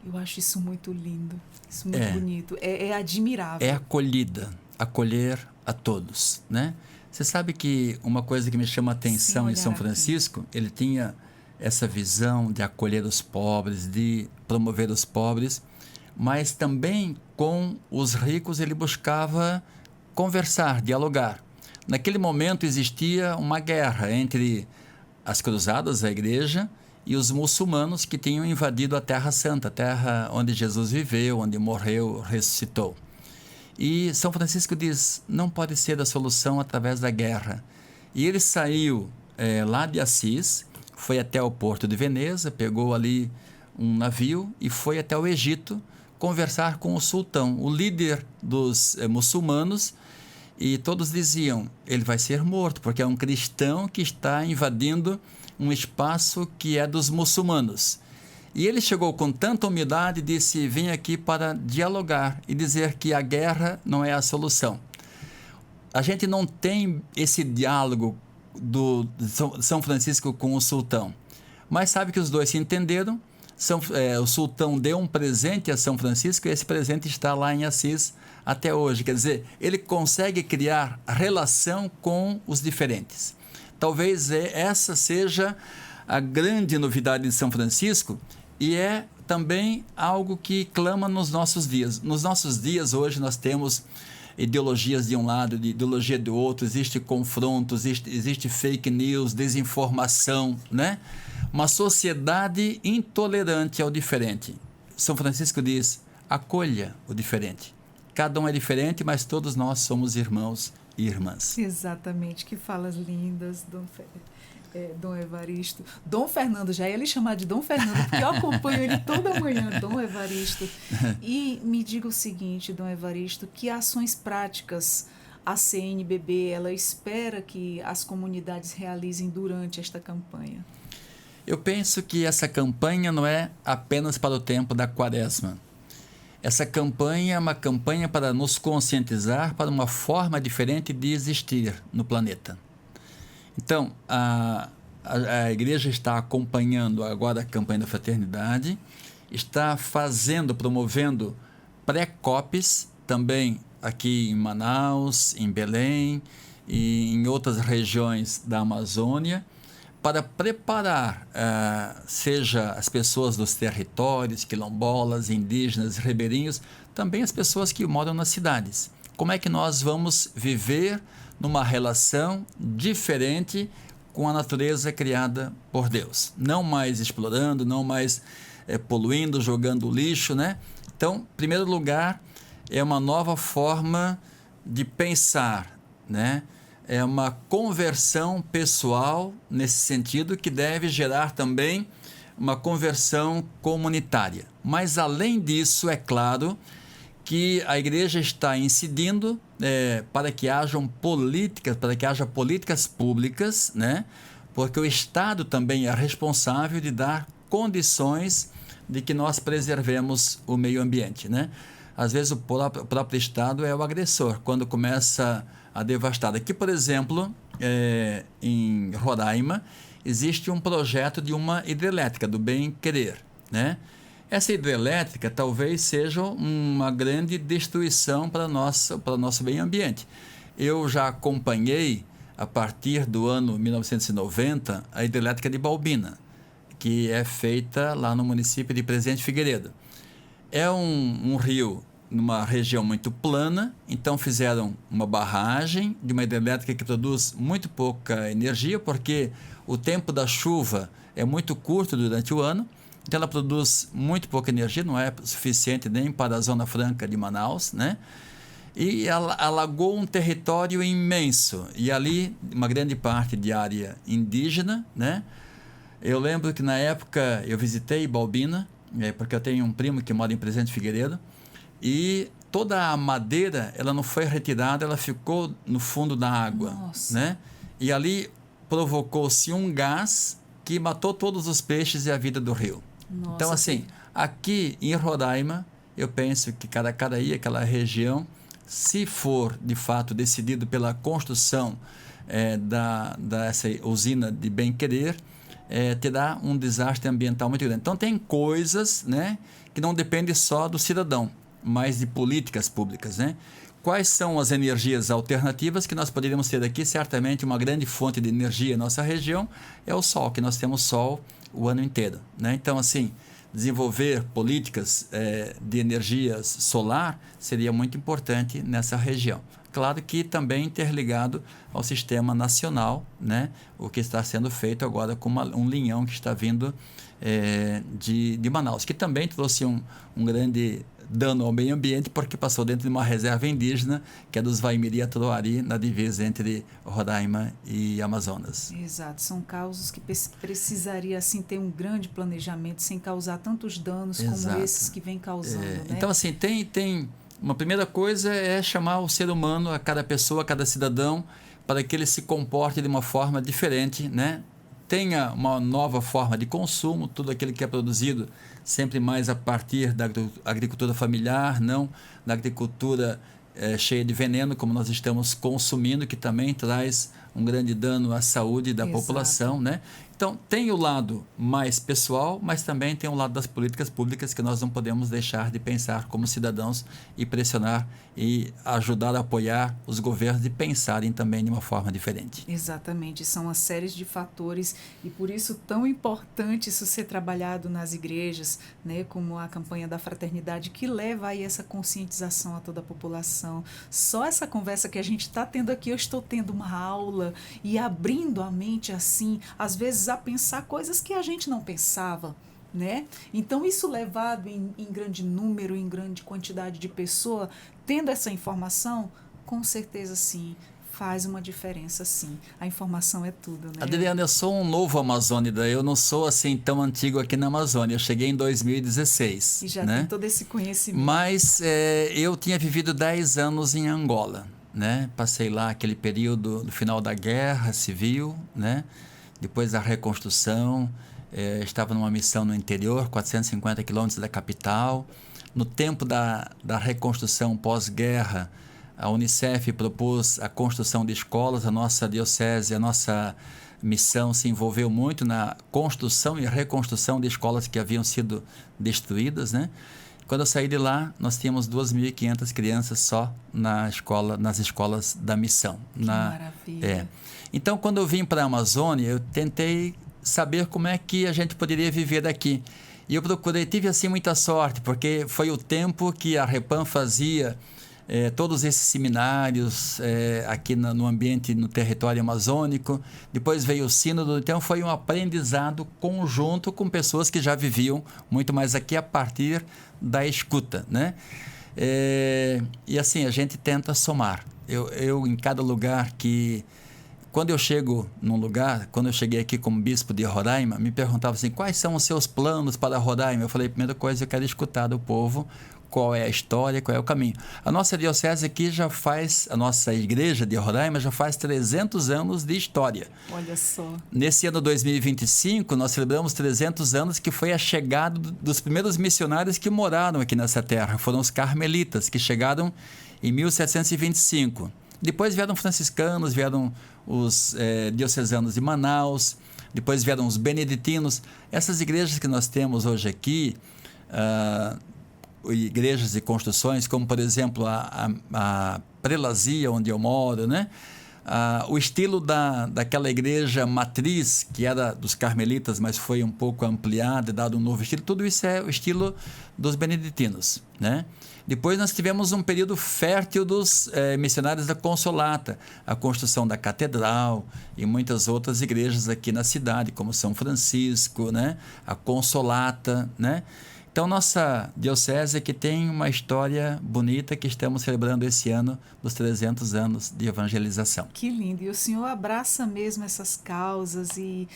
Eu acho isso muito lindo, isso muito bonito. É admirável. É acolher a todos, né? Você sabe que uma coisa que me chama a atenção em São Francisco, ele tinha essa visão de acolher os pobres, de promover os pobres, mas também com os ricos ele buscava conversar, dialogar. Naquele momento existia uma guerra entre as cruzadas, a igreja, e os muçulmanos que tinham invadido a Terra Santa, a terra onde Jesus viveu, onde morreu, ressuscitou. E São Francisco diz, não pode ser a solução através da guerra. E ele saiu lá de Assis, foi até o porto de Veneza, pegou ali um navio e foi até o Egito conversar com o sultão, o líder dos muçulmanos, e todos diziam, ele vai ser morto, porque é um cristão que está invadindo um espaço que é dos muçulmanos. E ele chegou com tanta humildade e disse, vim aqui para dialogar e dizer que a guerra não é a solução. A gente não tem esse diálogo do São Francisco com o sultão, mas sabe que os dois se entenderam. O sultão deu um presente a São Francisco e esse presente está lá em Assis até hoje. Quer dizer, ele consegue criar relação com os diferentes. Talvez essa seja a grande novidade de São Francisco e é também algo que clama nos nossos dias. Nos nossos dias hoje nós temos ideologias de um lado, ideologia do outro, existe confronto, existe fake news, desinformação, né? Uma sociedade intolerante ao diferente. São Francisco diz, acolha o diferente. Cada um é diferente, mas todos nós somos irmãos e irmãs. Exatamente, que falas lindas, Dom Evaristo. Dom Fernando, já ia lhe chamar de Dom Fernando, porque eu acompanho ele toda manhã, Dom Evaristo. E me diga o seguinte, Dom Evaristo, que ações práticas a CNBB ela espera que as comunidades realizem durante esta campanha? Eu penso que essa campanha não é apenas para o tempo da Quaresma. Essa campanha é uma campanha para nos conscientizar para uma forma diferente de existir no planeta. Então, a igreja está acompanhando agora a campanha da fraternidade, está promovendo pré-COPs, também aqui em Manaus, em Belém e em outras regiões da Amazônia, para preparar, seja as pessoas dos territórios, quilombolas, indígenas, ribeirinhos, também as pessoas que moram nas cidades. Como é que nós vamos viver numa relação diferente com a natureza criada por Deus? Não mais explorando, não mais poluindo, jogando lixo, né? Então, em primeiro lugar, é uma nova forma de pensar, né? É uma conversão pessoal nesse sentido que deve gerar também uma conversão comunitária. Mas, além disso, é claro que a igreja está incidindo para que haja políticas públicas, né? Porque o Estado também é responsável de dar condições de que nós preservemos o meio ambiente, né? Às vezes o próprio Estado é o agressor, quando começa a devastar. Aqui, por exemplo, em Roraima, existe um projeto de uma hidrelétrica, do Bem Querer, né? Essa hidrelétrica talvez seja uma grande destruição para o nosso meio ambiente. Eu já acompanhei, a partir do ano 1990, a hidrelétrica de Balbina, que é feita lá no município de Presidente Figueiredo. É um rio numa região muito plana, então fizeram uma barragem de uma hidrelétrica que produz muito pouca energia, porque o tempo da chuva é muito curto durante o ano, então ela produz muito pouca energia, não é suficiente nem para a Zona Franca de Manaus, né? E ela alagou um território imenso, e ali uma grande parte de área indígena, né? Eu lembro que na época eu visitei Balbina, porque eu tenho um primo que mora em Presidente Figueiredo, e toda a madeira, ela não foi retirada, ela ficou no fundo da água. Nossa. Né? E ali provocou-se um gás que matou todos os peixes e a vida do rio. Nossa, então, assim, aqui em Roraima, eu penso que Caracaraí, aquela região, se for, de fato, decidido pela construção dessa usina de Bem Querer, terá um desastre ambiental muito grande. Então, tem coisas, né, que não dependem só do cidadão, mas de políticas públicas, né? Quais são as energias alternativas que nós poderíamos ter aqui? Certamente uma grande fonte de energia em nossa região é o sol, que nós temos sol o ano inteiro, né? Então, assim, desenvolver políticas de energia solar seria muito importante nessa região. Claro que também interligado ao sistema nacional, né? O que está sendo feito agora com um linhão que está vindo de Manaus, que também trouxe um grande dano ao meio ambiente, porque passou dentro de uma reserva indígena, que é dos Waimiri-Aturuari, na divisa entre Roraima e Amazonas. Exato, são causas que precisaria assim ter um grande planejamento sem causar tantos danos como esses que vem causando, né? Então, assim, tem uma primeira coisa é chamar o ser humano, a cada pessoa, a cada cidadão, para que ele se comporte de uma forma diferente, né? Tenha uma nova forma de consumo, tudo aquilo que é produzido sempre mais a partir da agricultura familiar, não da agricultura cheia de veneno, como nós estamos consumindo, que também traz um grande dano à saúde da população, né? Então, tem o lado mais pessoal, mas também tem o lado das políticas públicas que nós não podemos deixar de pensar como cidadãos e pressionar e ajudar a apoiar os governos de pensarem também de uma forma diferente. Exatamente, são uma série de fatores e por isso tão importante isso ser trabalhado nas igrejas, né, como a campanha da fraternidade que leva aí essa conscientização a toda a população. Só essa conversa que a gente está tendo aqui, eu estou tendo uma aula e abrindo a mente assim, às vezes a pensar coisas que a gente não pensava, né? Então isso levado em grande número, em grande quantidade de pessoa, tendo essa informação, com certeza sim, faz uma diferença sim. A informação é tudo, né? Adriana, eu sou um novo amazônida, eu não sou assim tão antigo aqui na Amazônia, eu cheguei em 2016. E já né? tem todo esse conhecimento. Mas eu tinha vivido 10 anos em Angola, né? Passei lá aquele período do final da Guerra Civil, né? Depois da reconstrução, estava numa missão no interior, 450 quilômetros da capital. No tempo da reconstrução pós-guerra, a Unicef propôs a construção de escolas, a nossa diocese, a nossa missão se envolveu muito na construção e reconstrução de escolas que haviam sido destruídas, né? Quando eu saí de lá, nós tínhamos 2.500 crianças só nas escolas da missão. Que maravilha. Então, quando eu vim para a Amazônia, eu tentei saber como é que a gente poderia viver daqui. E eu procurei, tive assim muita sorte, porque foi o tempo que a Repam fazia todos esses seminários aqui no ambiente, no território amazônico. Depois veio o sínodo, então foi um aprendizado conjunto com pessoas que já viviam muito mais aqui a partir da escuta, né? E assim, a gente tenta somar. Eu em cada lugar que... Quando eu chego num lugar, quando eu cheguei aqui como bispo de Roraima, me perguntavam assim, quais são os seus planos para Roraima? Eu falei, primeira coisa, eu quero escutar do povo qual é a história, qual é o caminho. A nossa diocese aqui a nossa igreja de Roraima já faz 300 anos de história. Olha só. Nesse ano 2025, nós celebramos 300 anos que foi a chegada dos primeiros missionários que moraram aqui nessa terra. Foram os carmelitas, que chegaram em 1725. Depois vieram franciscanos, vieram os diocesanos de Manaus, depois vieram os beneditinos. Essas igrejas que nós temos hoje aqui, igrejas e construções, como por exemplo a Prelazia, onde eu moro, né? O estilo daquela igreja matriz, que era dos carmelitas, mas foi um pouco ampliada e dado um novo estilo, tudo isso é o estilo dos beneditinos, né? Depois nós tivemos um período fértil dos missionários da Consolata, a construção da catedral e muitas outras igrejas aqui na cidade, como São Francisco, né? A Consolata, né? Então, nossa diocese que tem uma história bonita que estamos celebrando esse ano dos 300 anos de evangelização. Que lindo! E o senhor abraça mesmo essas causas e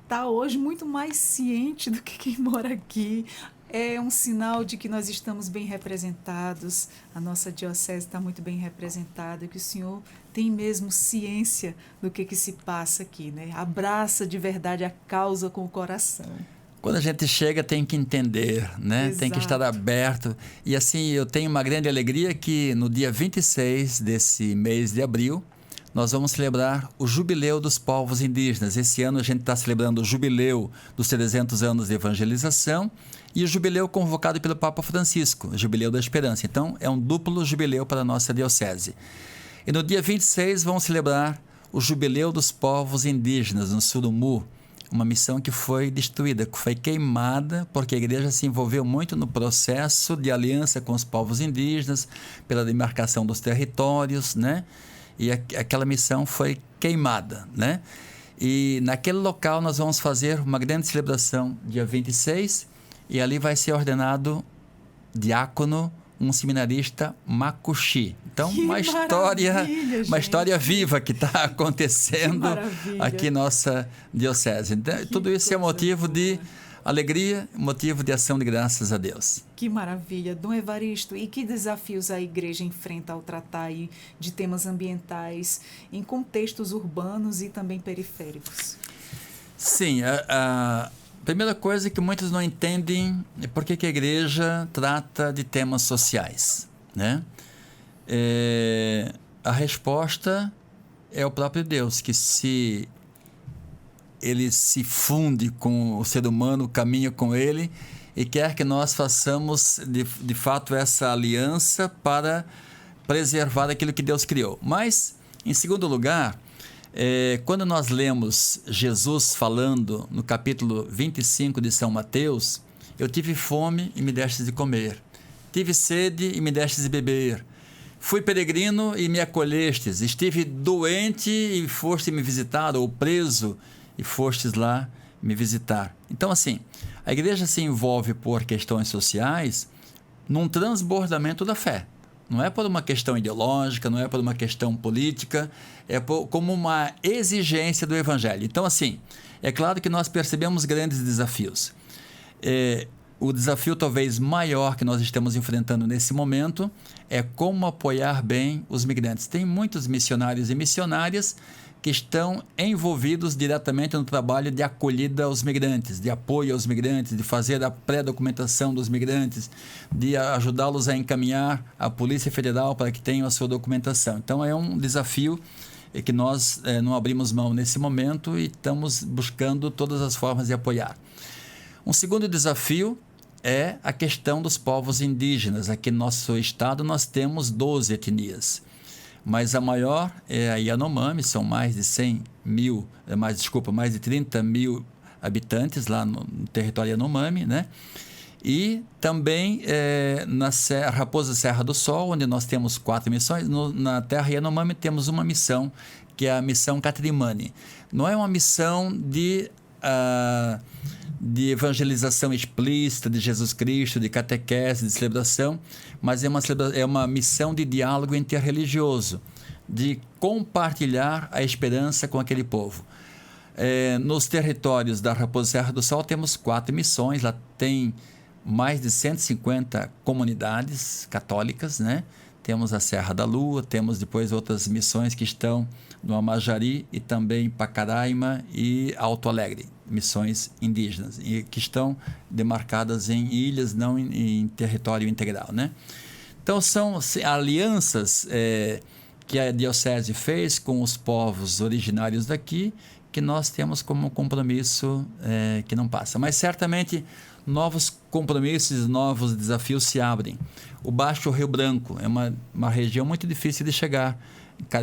está hoje muito mais ciente do que quem mora aqui. É um sinal de que nós estamos bem representados, a nossa diocese está muito bem representada, que o senhor tem mesmo ciência do que se passa aqui, né? Abraça de verdade a causa com o coração. Quando a gente chega tem que entender, né? Exato. Tem que estar aberto. E assim, eu tenho uma grande alegria que no dia 26 desse mês de abril, nós vamos celebrar o Jubileu dos Povos Indígenas. Esse ano a gente está celebrando o Jubileu dos 300 anos de evangelização e o Jubileu convocado pelo Papa Francisco, o Jubileu da Esperança. Então, é um duplo jubileu para a nossa diocese. E no dia 26 vamos celebrar o Jubileu dos Povos Indígenas, no Surumu, uma missão que foi destruída, que foi queimada, porque a igreja se envolveu muito no processo de aliança com os povos indígenas, pela demarcação dos territórios, né? E aquela missão foi queimada, né? E naquele local nós vamos fazer uma grande celebração dia 26 e ali vai ser ordenado diácono, um seminarista macuxi. Então, Que uma história gente. viva que está acontecendo Que maravilha. aqui em nossa diocese. Então, tudo isso é coisa motivo de boa. alegria, motivo de ação de graças a Deus. Que maravilha. Dom Evaristo, e que desafios a igreja enfrenta ao tratar aí de temas ambientais em contextos urbanos e também periféricos? Sim, a primeira coisa que muitos não entendem é por que a igreja trata de temas sociais, né? A resposta é o próprio Deus, que ele se funde com o ser humano, caminha com ele e quer que nós façamos de fato essa aliança para preservar aquilo que Deus criou. Mas, em segundo lugar, quando nós lemos Jesus falando no capítulo 25 de São Mateus, eu tive fome e me destes de comer, tive sede e me destes de beber, fui peregrino e me acolhestes, estive doente e foste me visitar, ou preso e fostes lá me visitar. Então, assim, a igreja se envolve por questões sociais num transbordamento da fé. Não é por uma questão ideológica, não é por uma questão política, como uma exigência do Evangelho. Então, assim, é claro que nós percebemos grandes desafios. O desafio talvez maior que nós estamos enfrentando nesse momento é como apoiar bem os migrantes. Tem muitos missionários e missionárias que estão envolvidos diretamente no trabalho de acolhida aos migrantes, de apoio aos migrantes, de fazer a pré-documentação dos migrantes, de ajudá-los a encaminhar a Polícia Federal para que tenham a sua documentação. Então, é um desafio que nós não abrimos mão nesse momento e estamos buscando todas as formas de apoiar. Um segundo desafio é a questão dos povos indígenas. Aqui no nosso estado nós temos 12 etnias. Mas a maior é a Yanomami, são mais de 30 mil habitantes lá no território Yanomami, né? E também na Raposa Serra do Sol, onde nós temos 4 missões, na terra Yanomami temos uma missão, que é a missão Catrimani. Não é uma missão de evangelização explícita de Jesus Cristo, de catequese, de celebração, mas é uma missão de diálogo interreligioso, de compartilhar a esperança com aquele povo. Nos territórios da Raposa Serra do Sol temos 4 missões, lá tem mais de 150 comunidades católicas, né? Temos a Serra da Lua, temos depois outras missões que estão no Amajari e também Pacaraima e Alto Alegre, missões indígenas, e que estão demarcadas em ilhas, não em território integral, né? Então, são alianças que a Diocese fez com os povos originários daqui, que nós temos como compromisso que não passa. Mas, certamente, novos compromissos, novos desafios se abrem. O Baixo Rio Branco é uma região muito difícil de chegar,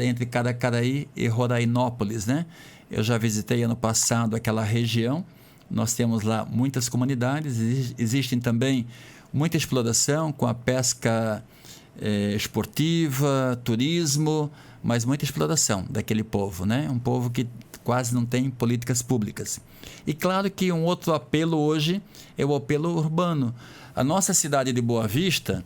entre Caracaraí e Rorainópolis, né? Eu já visitei ano passado aquela região, nós temos lá muitas comunidades, existem também muita exploração com a pesca esportiva, turismo, mas muita exploração daquele povo, né? Um povo que quase não tem políticas públicas. E claro que um outro apelo hoje é o apelo urbano. A nossa cidade de Boa Vista,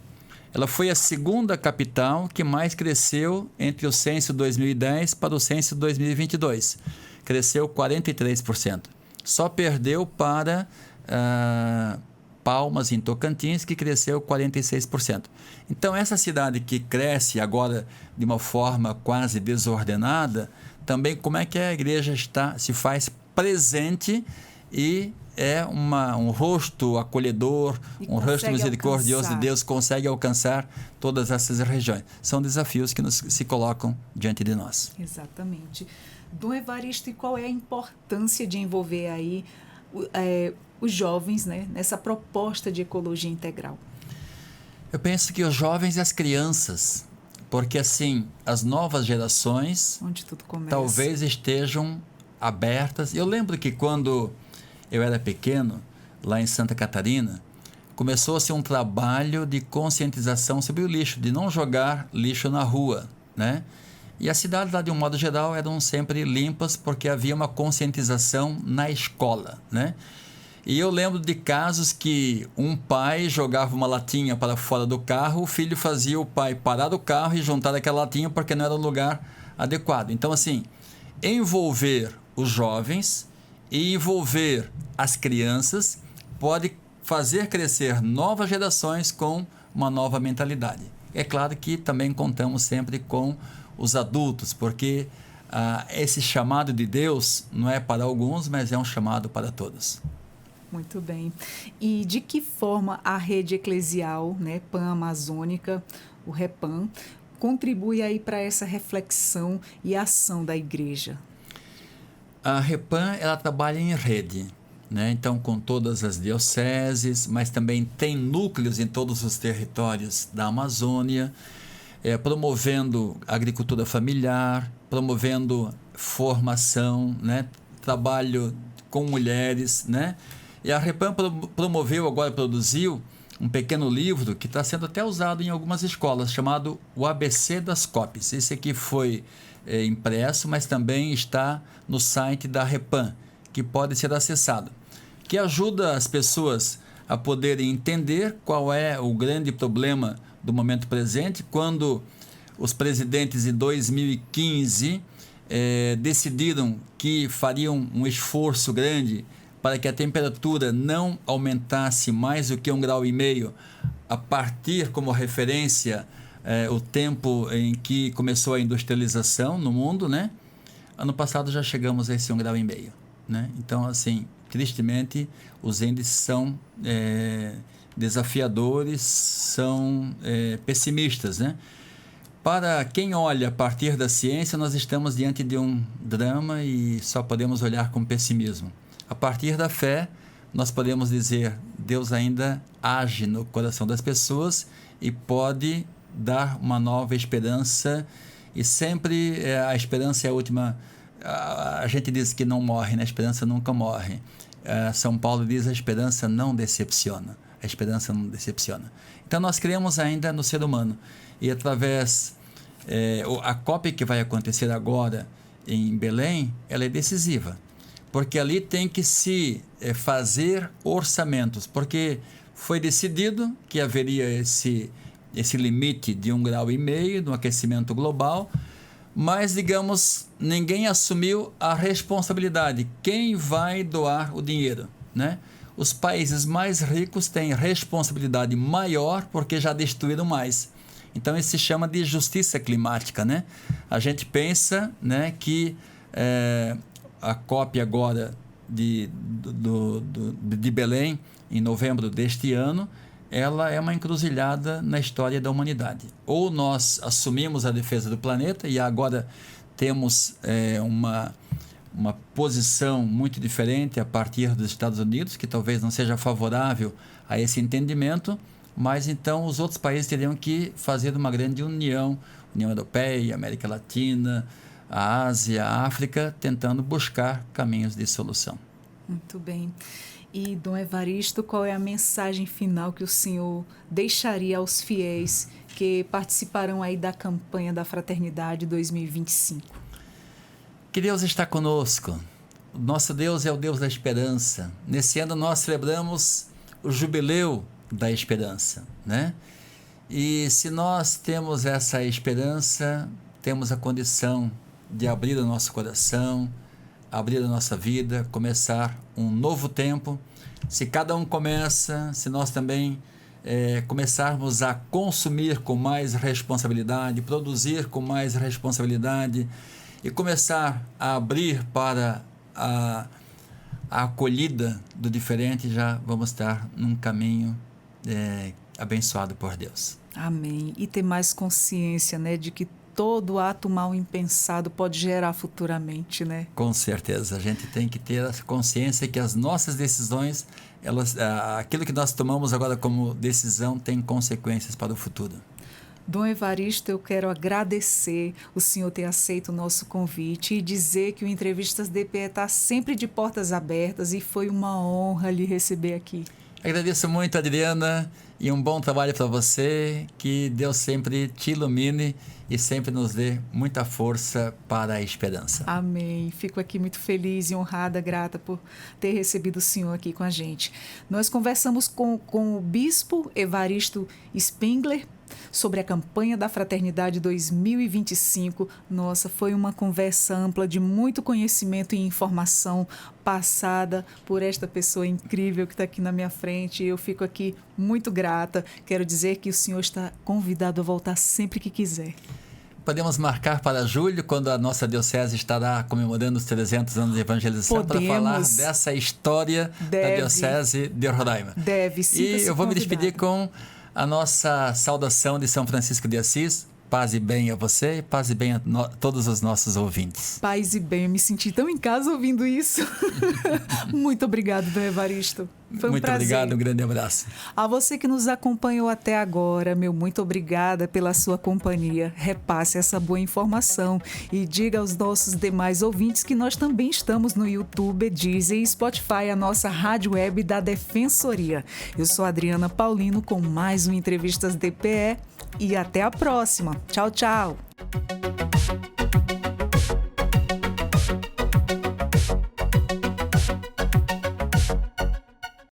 ela foi a segunda capital que mais cresceu entre o censo 2010 para o censo 2022. Cresceu 43%. Só perdeu para Palmas, em Tocantins, que cresceu 46%. Então, essa cidade que cresce agora de uma forma quase desordenada, também como é que a igreja se faz presente e é um rosto acolhedor, um rosto misericordioso de Deus, consegue alcançar todas essas regiões. São desafios que se colocam diante de nós. Exatamente. Dom Evaristo, e qual é a importância de envolver aí os jovens, né, nessa proposta de ecologia integral? Eu penso que os jovens e as crianças, porque assim, as novas gerações onde tudo começa, talvez estejam abertas. Eu lembro que quando eu era pequeno, lá em Santa Catarina, começou-se um trabalho de conscientização sobre o lixo, de não jogar lixo na rua, né? E as cidades lá, de um modo geral, eram sempre limpas porque havia uma conscientização na escola, né? E eu lembro de casos que um pai jogava uma latinha para fora do carro, o filho fazia o pai parar o carro e juntar aquela latinha porque não era o lugar adequado. Então, assim, envolver os jovens e envolver as crianças pode fazer crescer novas gerações com uma nova mentalidade. É claro que também contamos sempre com os adultos, porque esse chamado de Deus não é para alguns, mas é um chamado para todos. Muito bem. E de que forma a rede eclesial, né, Pan-Amazônica, o REPAM, contribui aí para essa reflexão e ação da igreja? A REPAM, ela trabalha em rede, né? Então, com todas as dioceses, mas também tem núcleos em todos os territórios da Amazônia, promovendo agricultura familiar, promovendo formação, né? Trabalho com mulheres, né? E a REPAM promoveu, agora produziu, um pequeno livro que está sendo até usado em algumas escolas, chamado O ABC das COPs. Esse aqui foi impresso, mas também está no site da REPAM, que pode ser acessado, que ajuda as pessoas a poderem entender qual é o grande problema do momento presente, quando os presidentes em 2015 decidiram que fariam um esforço grande para que a temperatura não aumentasse mais do que 1,5 graus, a partir como referência o tempo em que começou a industrialização no mundo, né? Ano passado já chegamos a esse 1,5 graus, né? Então, assim, tristemente, os índices são desafiadores, são pessimistas, né? Para quem olha a partir da ciência, nós estamos diante de um drama e só podemos olhar com pessimismo. A partir da fé, nós podemos dizer, Deus ainda age no coração das pessoas e pode dar uma nova esperança, e sempre a esperança é a última. A gente diz que não morre, né? A esperança nunca morre. São Paulo diz, a esperança não decepciona. A esperança não decepciona. Então nós cremos ainda no ser humano, e através a COP que vai acontecer agora em Belém, ela é decisiva, porque ali tem que se fazer orçamentos, porque foi decidido que haveria esse limite de 1,5 graus no aquecimento global, mas, digamos, ninguém assumiu a responsabilidade. Quem vai doar o dinheiro, né? Os países mais ricos têm responsabilidade maior porque já destruíram mais. Então, isso se chama de justiça climática, né? A gente pensa, né, que a COP agora de Belém, em novembro deste ano, ela é uma encruzilhada na história da humanidade. Ou nós assumimos a defesa do planeta e agora temos uma posição muito diferente a partir dos Estados Unidos, que talvez não seja favorável a esse entendimento, mas então os outros países teriam que fazer uma grande união, União Europeia, América Latina, a Ásia, a África, tentando buscar caminhos de solução. Muito bem. E, Dom Evaristo, qual é a mensagem final que o senhor deixaria aos fiéis que participarão aí da campanha da Fraternidade 2025? Que Deus está conosco. O nosso Deus é o Deus da esperança. Nesse ano nós celebramos o jubileu da esperança, né? E se nós temos essa esperança, temos a condição de abrir o nosso coração, abrir a nossa vida, começar um novo tempo. Se cada um começa, se nós também começarmos a consumir com mais responsabilidade, produzir com mais responsabilidade e começar a abrir para a acolhida do diferente, já vamos estar num caminho abençoado por Deus. Amém. E ter mais consciência, né, de que todo ato mal impensado pode gerar futuramente, né? Com certeza. A gente tem que ter a consciência que as nossas decisões, aquilo que nós tomamos agora como decisão, tem consequências para o futuro. Dom Evaristo, eu quero agradecer o senhor ter aceito o nosso convite e dizer que o Entrevistas DPE está sempre de portas abertas e foi uma honra lhe receber aqui. Agradeço muito, Adriana, e um bom trabalho para você. Que Deus sempre te ilumine e sempre nos dê muita força para a esperança. Amém. Fico aqui muito feliz e honrada, grata por ter recebido o senhor aqui com a gente. Nós conversamos com o bispo Evaristo Spengler sobre a campanha da Fraternidade 2025. Nossa, foi uma conversa ampla de muito conhecimento e informação passada por esta pessoa incrível que está aqui na minha frente. Eu fico aqui muito grata. Quero dizer que o senhor está convidado a voltar sempre que quiser. Podemos marcar para julho, quando a nossa diocese estará comemorando os 300 anos de evangelização, para falar dessa história da diocese de Roraima. Deve, sim. E eu vou me despedir com a nossa saudação de São Francisco de Assis. Paz e bem a você e paz e bem a todos os nossos ouvintes. Paz e bem, eu me senti tão em casa ouvindo isso. Muito obrigado, Dom Evaristo. Foi um muito prazer. Obrigado, um grande abraço. A você que nos acompanhou até agora, meu muito obrigada pela sua companhia. Repasse essa boa informação e diga aos nossos demais ouvintes que nós também estamos no YouTube, Deezer e Spotify, a nossa rádio web da Defensoria. Eu sou Adriana Paulino com mais um Entrevistas DPE e até a próxima. Tchau, tchau.